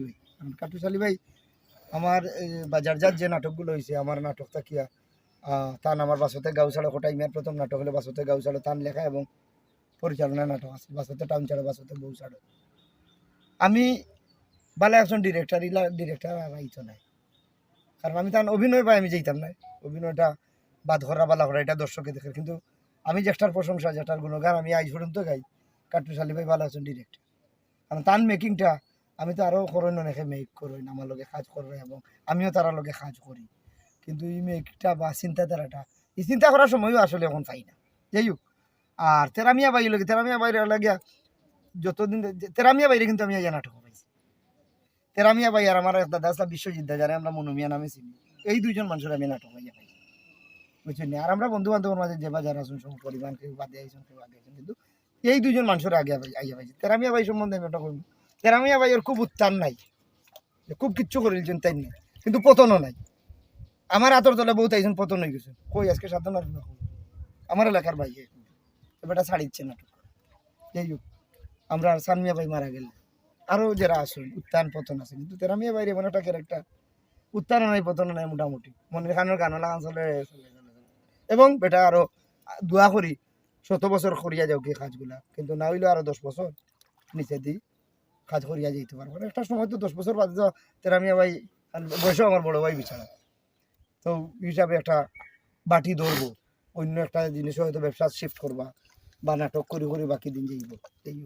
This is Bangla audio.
ভাই। কাটুস আলী ভাই আমার বাজারজাত যে নাটকগুলো হয়েছে আমার নাটক থাকিয়া তান আমার বাসতে গাউছাড়া কোটা ইমের প্রথম নাটক হলে বাসতে গাউছাড়া তান লেখা এবং পরিচালনা নাটক আছে বাসতে টাউন ছাড়া বাসতে বউ ছাড়ো। আমি ভালো একজন ডিরেক্টর ডিরেক্টর আর আইতো নাই, কারণ আমি তার অভিনয় পাই আমি যেতাম না। অভিনয়টা বাদ করা বালা করা এটা দর্শকে দেখে, কিন্তু আমি যেটার প্রশংসা যেটার গুণগান আমি আজ পর্যন্ত গাই কাটুস আলী ভাই ভালো একজন ডিরেক্টর। কারণ তার মেকিংটা আমি তো আরও করইন অনেকে মেক করইন আমার লগে কাজ করবে এবং আমিও তার লগে কাজ করি, কিন্তু এই মেকটা বা চিন্তাধারাটা এই চিন্তা করার সময়ও আসলে এখন পাই না। যাই হোক, আর তেরামিয়া বাইরে লাগে তেরামিয়া বাইরে লাগিয়া যতদিন তেরামিয়া বাইরে কিন্তু আমি এই নাটক পাইছি। তেরামিয়া ভাই আর আমার এক দাদা আসলা বিশ্বজিৎ দা যারা আমরা মনুমিয়া নামে চিনি, এই দুইজন মানুষের আমি নাটক পাইয়া পাইছি, বুঝছেন। আর আমরা বন্ধু বান্ধবের মাঝে যে বা যারা আছেন সব পরিবার কেউ বাদে আইসেন কেউ আগে আইসেন, কিন্তু এই দুইজন মানুষের আগে আইয়া পাইছি। তেরামিয়া ভাই সম্বন্ধে আমি একটা কইব, তেরামিয়া ভাইয়ের খুব উত্থান নাই, খুব কিচ্ছু করেছেন তাই নাই, কিন্তু পতনও নাই। আমার আতর তলে বহুত আইসেন পতন হয়ে গেছে, কই আজকে সাধনার আমার এলাকার ভাইয়ে এবারটা ছাড়িচ্ছে নাটক। যাই হোক, আমরা সানমিয়া ভাই মারা গেলে আরও যারা আসুন উত্থান পতন আছে, কিন্তু তেরামিয়া বাইরে এমন একটা ক্যারেক্টার উত্থানও নাই পতনও নাই, মোটামুটি মনের খানের গানও লাগান চলে এবং বেটা আরো দোয়া করি 100 বছর করিয়া যাও কি কাজগুলা, কিন্তু না হইলেও আরো 10 বছর নিচে দিই কাজ করিয়া যাইতে পারবো। একটা সময় তো 10 বছর বাদে তো তেরামিয়া ভাই বয়সও আমার বড় ভাই বিছানা, তো হিসাবে একটা বাটি ধরবো, অন্য একটা জিনিস হয়তো ব্যবসা শিফট করবা বা নাটক করি বাকি দিন যাইব এই